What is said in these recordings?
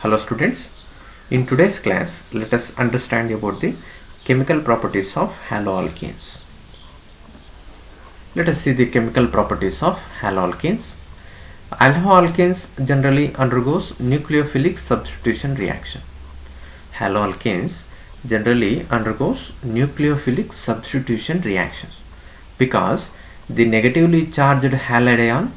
Hello students, in today's class let us understand about the chemical properties of haloalkanes. Let us see the chemical properties of haloalkanes. Haloalkanes generally undergoes nucleophilic substitution reaction. Haloalkanes generally undergoes nucleophilic substitution reactions because the negatively charged halide ion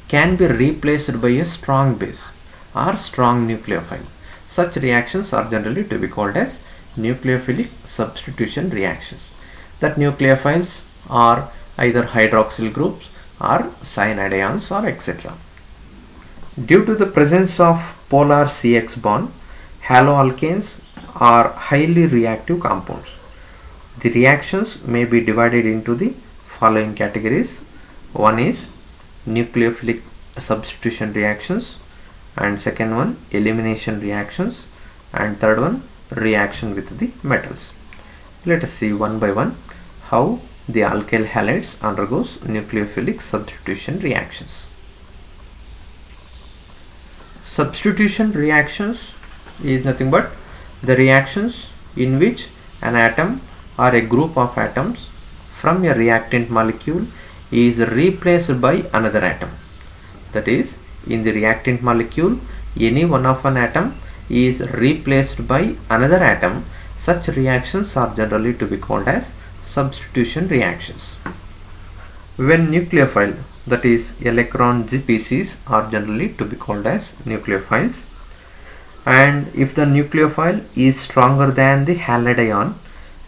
can be replaced by a strong base or strong nucleophile. Such reactions are generally to be called as nucleophilic substitution reactions. That nucleophiles are either hydroxyl groups or cyanide ions or etc. Due to the presence of polar CX bond, haloalkanes are highly reactive compounds. The reactions may be divided into the following categories. One is nucleophilic substitution reactions, and second one elimination reactions, and third one reaction with the metals. Let us see one by one how the alkyl halides undergoes nucleophilic substitution reactions. Substitution reactions is nothing but the reactions in which an atom or a group of atoms from a reactant molecule is replaced by another atom. That is, in the reactant molecule, any one of an atom is replaced by another atom. Such reactions are generally to be called as substitution reactions. When nucleophile, that is electron species, are generally to be called as nucleophiles, and if the nucleophile is stronger than the halide ion,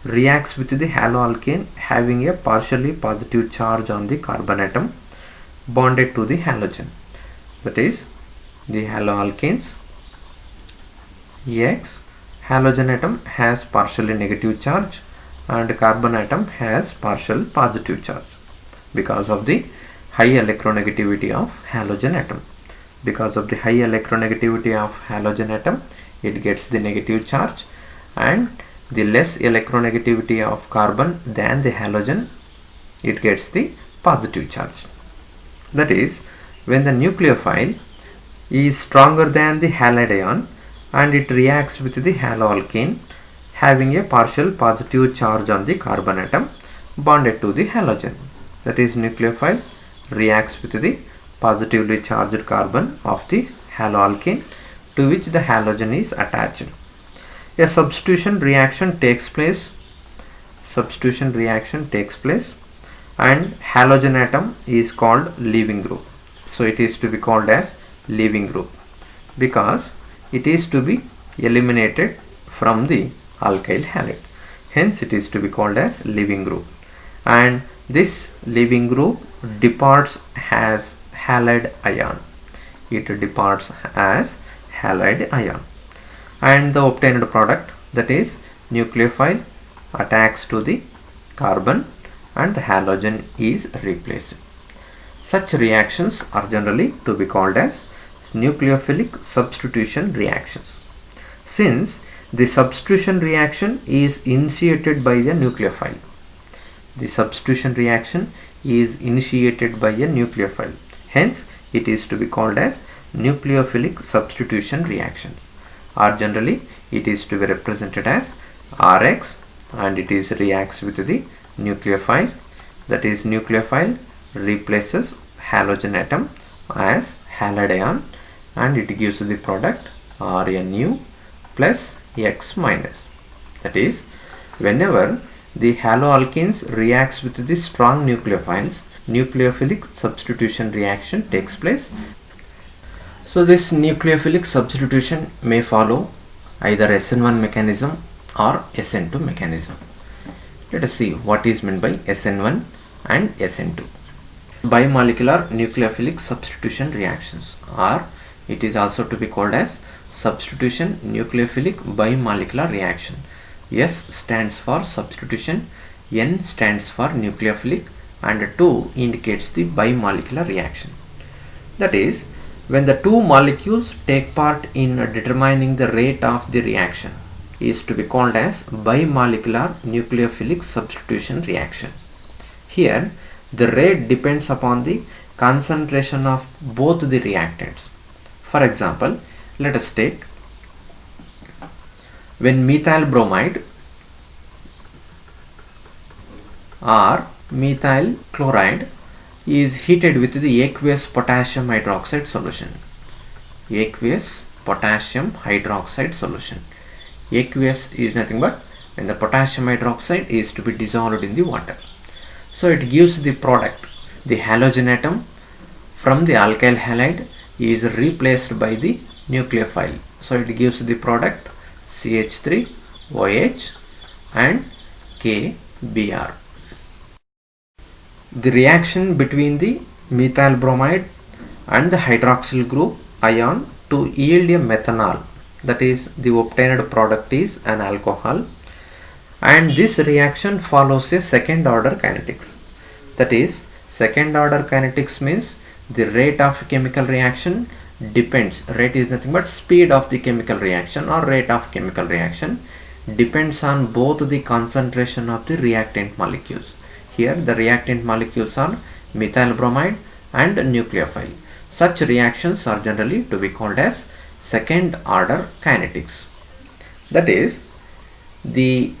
reacts with the haloalkane having a partially positive charge on the carbon atom bonded to the halogen. That is, the haloalkanes X, halogen atom has partially negative charge and carbon atom has partial positive charge because of the high electronegativity of halogen atom. Because of the high electronegativity of halogen atom, it gets the negative charge, and the less electronegativity of carbon than the halogen, it gets the positive charge. That is, when the nucleophile is stronger than the halide ion and it reacts with the haloalkane having a partial positive charge on the carbon atom bonded to the halogen. That is, nucleophile reacts with the positively charged carbon of the haloalkane to which the halogen is attached. A substitution reaction takes place and halogen atom is called leaving group. So it is to be called as leaving group because it is to be eliminated from the alkyl halide. Hence it is to be called as leaving group, and this leaving group departs as halide ion. It departs as halide ion, and the obtained product, that is nucleophile, attacks to the carbon and the halogen is replaced. Such reactions are generally to be called as nucleophilic substitution reactions. Since the substitution reaction is initiated by the nucleophile, hence it is to be called as nucleophilic substitution reactions, or generally it is to be represented as Rx, and it is reacts with the nucleophile. That is, nucleophile replaces halogen atom as halide ion and it gives the product Rnu plus X minus. That is, whenever the haloalkanes reacts with the strong nucleophiles, nucleophilic substitution reaction takes place. So this nucleophilic substitution may follow either SN1 mechanism or SN2 mechanism. Let us see what is meant by SN1 and SN2. Bimolecular nucleophilic substitution reactions, or it is also to be called as substitution nucleophilic bimolecular reaction. S stands for substitution, N stands for nucleophilic, and 2 indicates the bimolecular reaction. That is, when the two molecules take part in determining the rate of the reaction, is to be called as bimolecular nucleophilic substitution reaction. Here the rate depends upon the concentration of both the reactants. For example, let us take when methyl bromide or methyl chloride is heated with the aqueous potassium hydroxide solution. Aqueous potassium hydroxide solution. Aqueous is nothing but when the potassium hydroxide is to be dissolved in the water. So it gives the product, the halogen atom from the alkyl halide is replaced by the nucleophile. So it gives the product CH3OH and KBr. The reaction between the methyl bromide and the hydroxyl group ion to yield a methanol, that is the obtained product is an alcohol, and this reaction follows a second order kinetics. That is, second order kinetics means the rate of chemical reaction depends, rate is nothing but speed of the chemical reaction or rate of chemical reaction depends on both the concentration of the reactant molecules. Here the reactant molecules are methyl bromide and nucleophile. Such reactions are generally to be called as second order kinetics. That is, the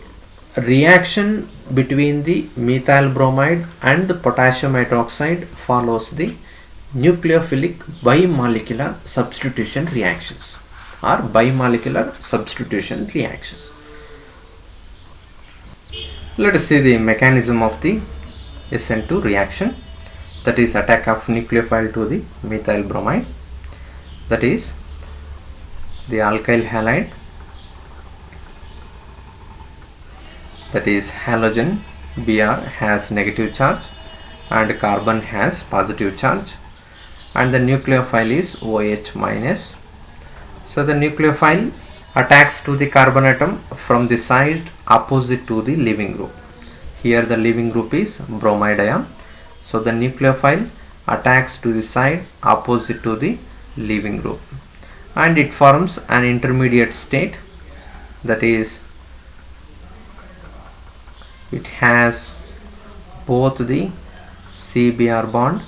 reaction between the methyl bromide and the potassium hydroxide follows the nucleophilic bimolecular substitution reactions or bimolecular substitution reactions. Let us see the mechanism of the SN2 reaction, that is attack of nucleophile to the methyl bromide. That is, the alkyl halide, that is halogen Br has negative charge and carbon has positive charge, and the nucleophile is OH minus. So the nucleophile attacks to the carbon atom from the side opposite to the leaving group. Here the leaving group is bromide ion. So the nucleophile attacks to the side opposite to the leaving group and it forms an intermediate state, that is it has both the CBr bond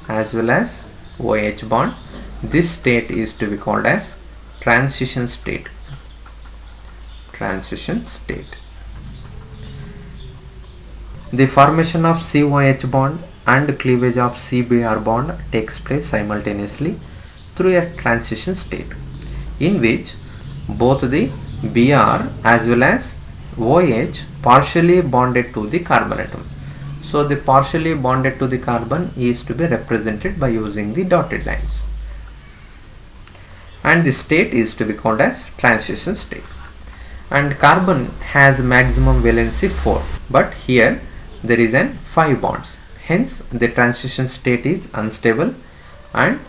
as well as OH bond. This state is to be called as transition state. Transition state. The formation of COH bond and cleavage of CBr bond takes place simultaneously through a transition state in which both the Br as well as OH partially bonded to the carbon atom. So the partially bonded to the carbon is to be represented by using the dotted lines, and the state is to be called as transition state. And carbon has maximum valency 4, but here there is an 5 bonds, hence the transition state is unstable and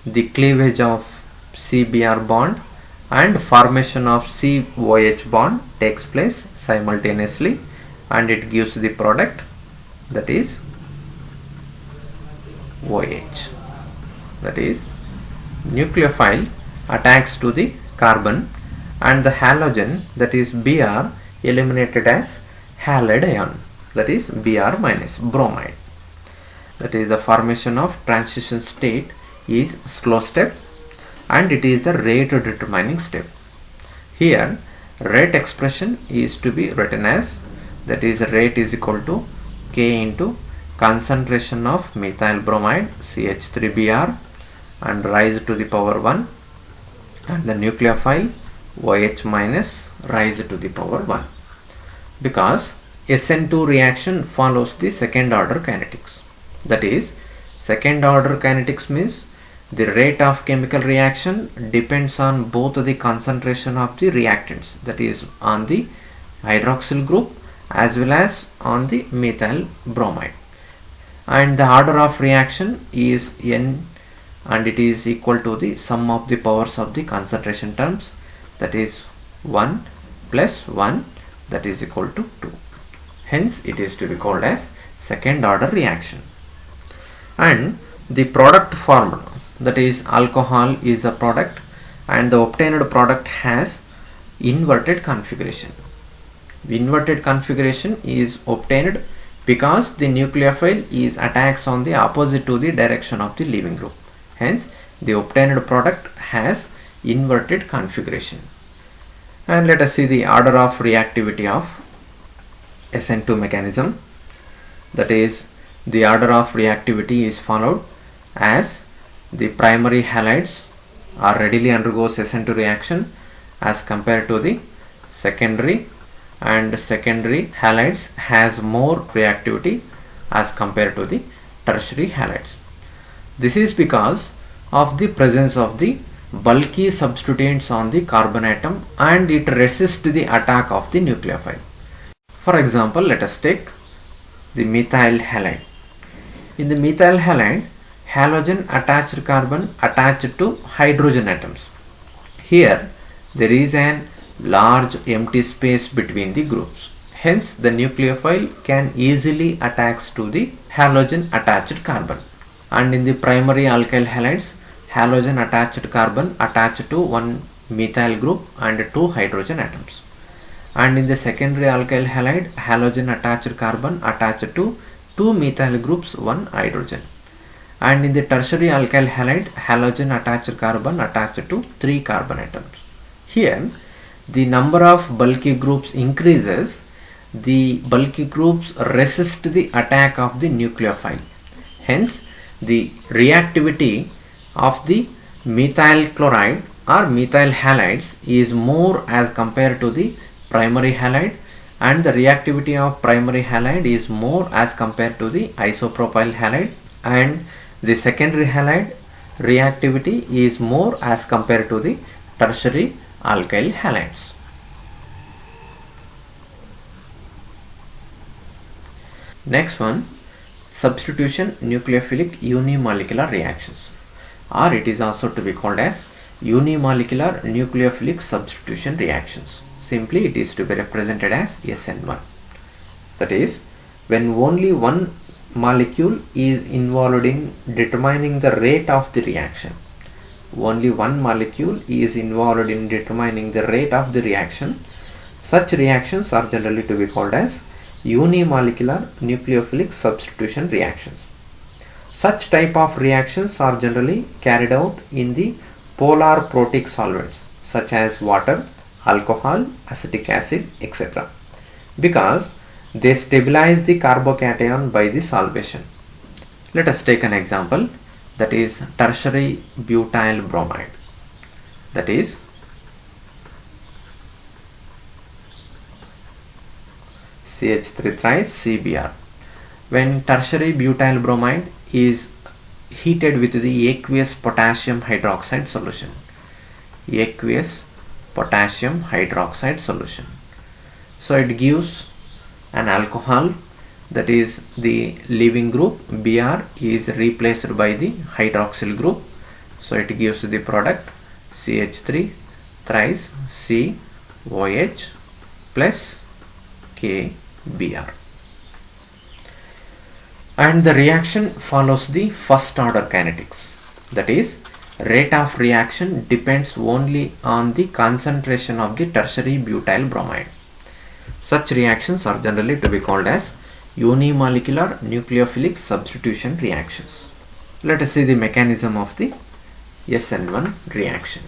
the cleavage of CBr bond and formation of COH bond takes place simultaneously and it gives the product, that is OH. That is, nucleophile attacks to the carbon and the halogen, that is Br, eliminated as halide ion, that is Br minus bromide. That is, the formation of transition state is slow step and it is the rate determining step. Here rate expression is to be written as, that is rate is equal to K into concentration of methyl bromide CH3Br and rise to the power 1 and the nucleophile OH minus rise to the power 1, because SN2 reaction follows the second order kinetics. That is, second order kinetics means the rate of chemical reaction depends on both the concentration of the reactants, that is on the hydroxyl group as well as on the methyl bromide, and the order of reaction is N and it is equal to the sum of the powers of the concentration terms, that is 1 plus 1, that is equal to 2. Hence it is to be called as second order reaction. And the product formed, that is alcohol is the product and the obtained product has inverted configuration. Inverted configuration is obtained because the nucleophile is attacks on the opposite to the direction of the leaving group. Hence the obtained product has inverted configuration. And let us see the order of reactivity of SN2 mechanism. That is, the order of reactivity is followed as the primary halides are readily undergoes SN2 reaction as compared to the secondary, and secondary halides has more reactivity as compared to the tertiary halides. This is because of the presence of the bulky substituents on the carbon atom, and it resists the attack of the nucleophile. For example, let us take the methyl halide. In the methyl halide, halogen attached carbon attached to hydrogen atoms. Here there is an large empty space between the groups. Hence the nucleophile can easily attach to the halogen attached carbon. And in the primary alkyl halides, halogen attached carbon attached to one methyl group and two hydrogen atoms. And in the secondary alkyl halide, halogen attached carbon attached to two methyl groups, one hydrogen. And in the tertiary alkyl halide, halogen attached carbon attached to three carbon atoms. Here the number of bulky groups increases, the bulky groups resist the attack of the nucleophile. Hence the reactivity of the methyl chloride or methyl halides is more as compared to the primary halide, and the reactivity of primary halide is more as compared to the isopropyl halide, and the secondary halide reactivity is more as compared to the tertiary alkyl halides. Next one, substitution nucleophilic unimolecular reactions, or it is also to be called as unimolecular nucleophilic substitution reactions. Simply it is to be represented as SN1. That is, when only one molecule is involved in determining the rate of the reaction. Only one molecule is involved in determining the rate of the reaction. Such reactions are generally to be called as unimolecular nucleophilic substitution reactions. Such type of reactions are generally carried out in the polar protic solvents such as water, alcohol, acetic acid, etc. because they stabilize the carbocation by the solvation. Let us take an example, that is tertiary butyl bromide, that is CH3 thrice CBr. When tertiary butyl bromide is heated with the aqueous potassium hydroxide solution, aqueous potassium hydroxide solution, so it gives an alcohol, that is the leaving group Br is replaced by the hydroxyl group, so it gives the product CH3 thrice COH plus KBr. And the reaction follows the first order kinetics, that is rate of reaction depends only on the concentration of the tertiary butyl bromide. Such reactions are generally to be called as unimolecular nucleophilic substitution reactions. Let us see the mechanism of the SN1 reaction,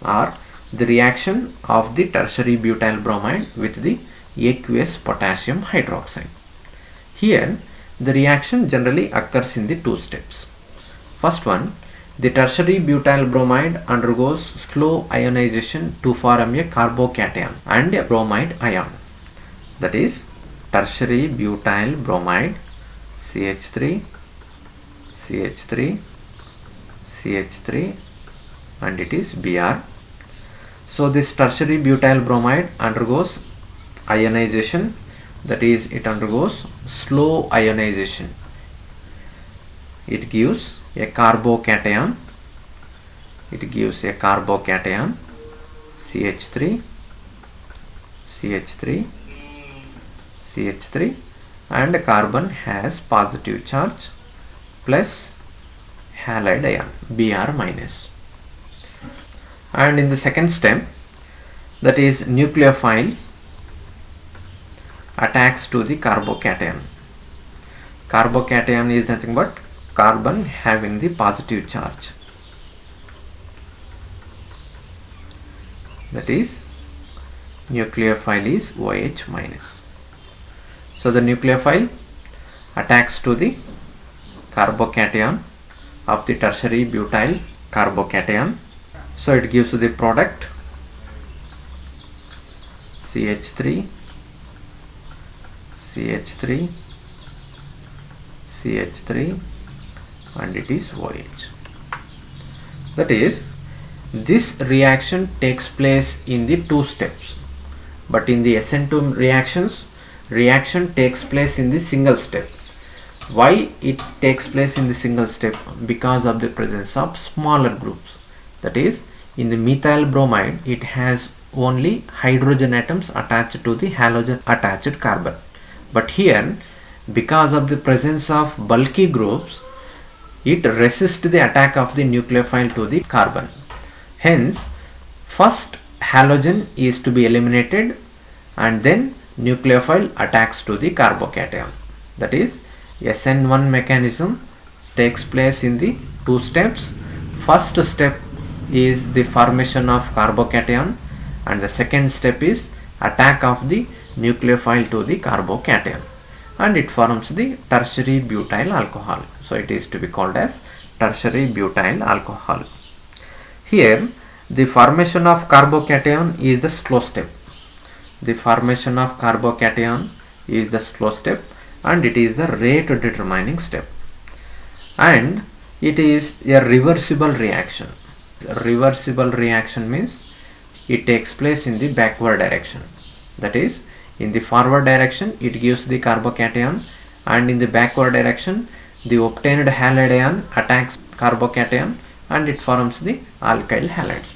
or the reaction of the tertiary butyl bromide with the aqueous potassium hydroxide. Here the reaction generally occurs in the two steps. First one, the tertiary butyl bromide undergoes slow ionization to form a carbocation and a bromide ion. That is tertiary butyl bromide CH3 CH3 CH3 and it is Br. So this tertiary butyl bromide undergoes ionization, that is it undergoes slow ionization. It gives a carbocation, CH3 CH3 CH3 and carbon has positive charge plus halide ion Br minus. And in the second step, that is nucleophile attacks to the carbocation. Carbocation is nothing but carbon having the positive charge, that is nucleophile is OH minus. So the nucleophile attacks to the carbocation of the tertiary butyl carbocation. So it gives the product CH3, CH3, CH3, and it is OH. That is, this reaction takes place in the two steps, but in the SN2 reactions, reaction takes place in the single step. Why it takes place in the single step? Because of the presence of smaller groups. That is, in the methyl bromide, it has only hydrogen atoms attached to the halogen attached carbon. But here, because of the presence of bulky groups, it resists the attack of the nucleophile to the carbon. Hence, first halogen is to be eliminated and then nucleophile attacks to the carbocation. That is, SN1 mechanism takes place in the two steps. First step is the formation of carbocation and the second step is attack of the nucleophile to the carbocation, and it forms the tertiary butyl alcohol. So it is to be called as tertiary butyl alcohol. Here the formation of carbocation is the slow step. The formation of carbocation is the slow step and it is the rate determining step, and it is a reversible reaction. Reversible reaction means it takes place in the backward direction. That is, in the forward direction it gives the carbocation, and in the backward direction the obtained halide ion attacks carbocation and it forms the alkyl halides.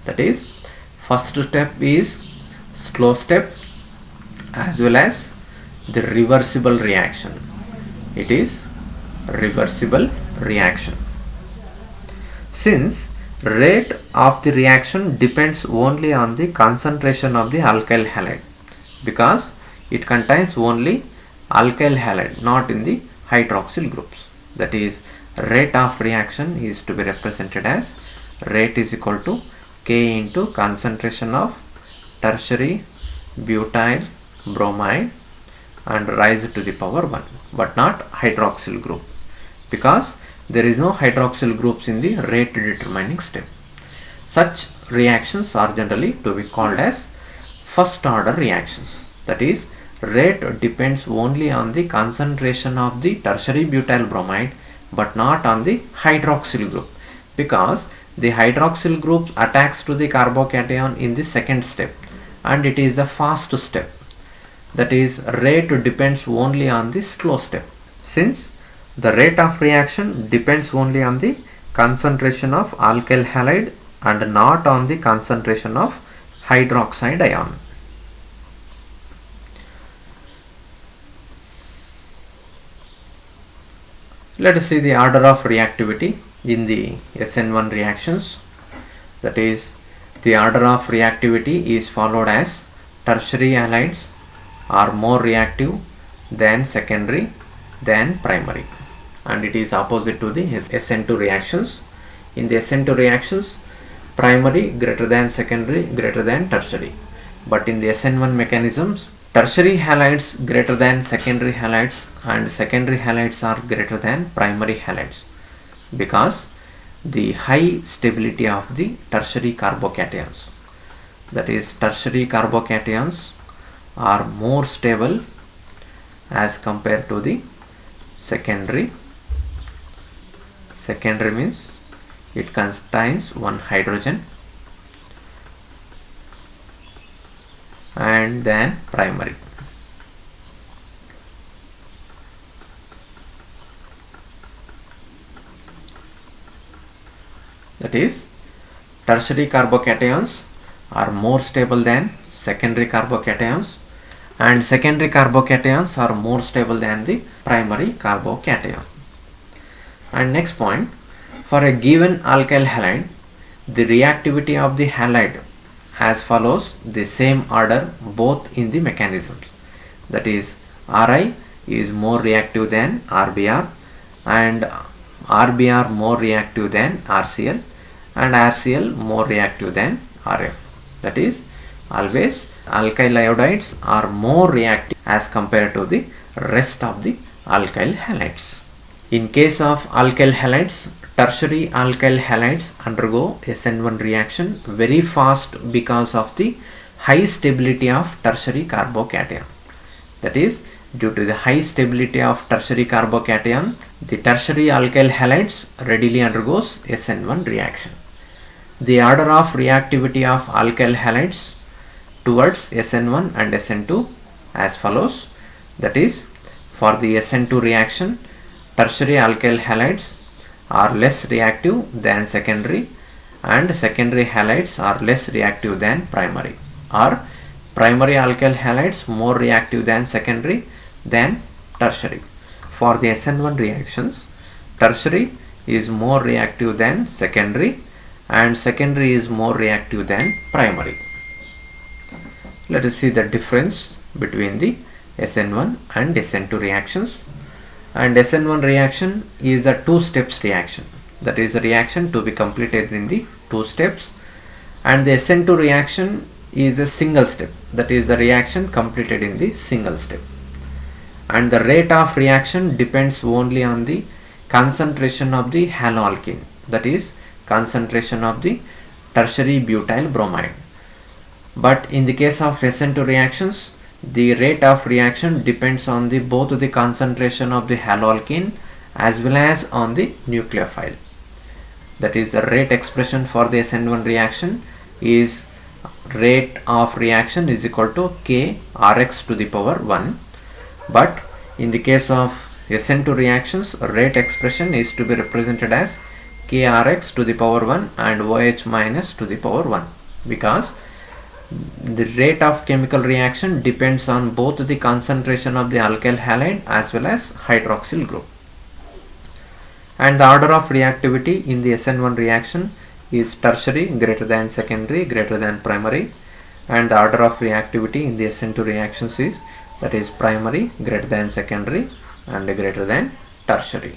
That is, first step is slow step as well as the reversible reaction. It is reversible reaction. Since rate of the reaction depends only on the concentration of the alkyl halide, because it contains only alkyl halide, not in the hydroxyl groups. That is, rate of reaction is to be represented as rate is equal to K into concentration of tertiary butyl bromide and rise to the power 1, but not hydroxyl group, because there is no hydroxyl groups in the rate determining step. Such reactions are generally to be called as first order reactions. That is, rate depends only on the concentration of the tertiary butyl bromide but not on the hydroxyl group, because the hydroxyl group attacks to the carbocation in the second step and it is the fast step. That is, rate depends only on the slow step. Since the rate of reaction depends only on the concentration of alkyl halide and not on the concentration of hydroxide ion. Let us see the order of reactivity in the SN1 reactions. That is, the order of reactivity is followed as tertiary halides are more reactive than secondary than primary, and it is opposite to the SN2 reactions. In the SN2 reactions, primary greater than secondary greater than tertiary, but in the SN1 mechanisms, tertiary halides greater than secondary halides and secondary halides are greater than primary halides, because the high stability of the tertiary carbocations. That is, tertiary carbocations are more stable as compared to the secondary. Secondary means it contains one hydrogen, and then primary. That is, tertiary carbocations are more stable than secondary carbocations and secondary carbocations are more stable than the primary carbocation. And next point, for a given alkyl halide, the reactivity of the halide as follows, the same order both in the mechanisms. That is, Ri is more reactive than RBr and RBr more reactive than RCl and RCl more reactive than RF. That is, Always alkyl iodides are more reactive as compared to the rest of the alkyl halides. In case of alkyl halides, tertiary alkyl halides undergo SN1 reaction very fast because of the high stability of tertiary carbocation. That is, due to the high stability of tertiary carbocation, the tertiary alkyl halides readily undergoes SN1 reaction. The order of reactivity of alkyl halides towards SN1 and SN2 as follows. That is, for the SN2 reaction, tertiary alkyl halides are less reactive than secondary, and secondary halides are less reactive than primary, or primary alkyl halides more reactive than secondary than tertiary. For the SN1 reactions, tertiary is more reactive than secondary and secondary is more reactive than primary. Let us see the difference between the SN1 and SN2 reactions. And SN1 reaction is a two steps reaction, that is a reaction to be completed in the two steps, and the SN2 reaction is a single step, that is the reaction completed in the single step. And the rate of reaction depends only on the concentration of the haloalkene, that is concentration of the tertiary butyl bromide. But in the case of SN2 reactions, the rate of reaction depends on the both the concentration of the haloalkene as well as on the nucleophile. That is, the rate expression for the SN1 reaction is rate of reaction is equal to K Rx to the power 1. But in the case of SN2 reactions, rate expression is to be represented as K Rx to the power 1 and OH minus to the power 1, because the rate of chemical reaction depends on both the concentration of the alkyl halide as well as hydroxyl group. And the order of reactivity in the SN1 reaction is tertiary greater than secondary greater than primary, and the order of reactivity in the SN2 reactions is, that is primary greater than secondary and greater than tertiary.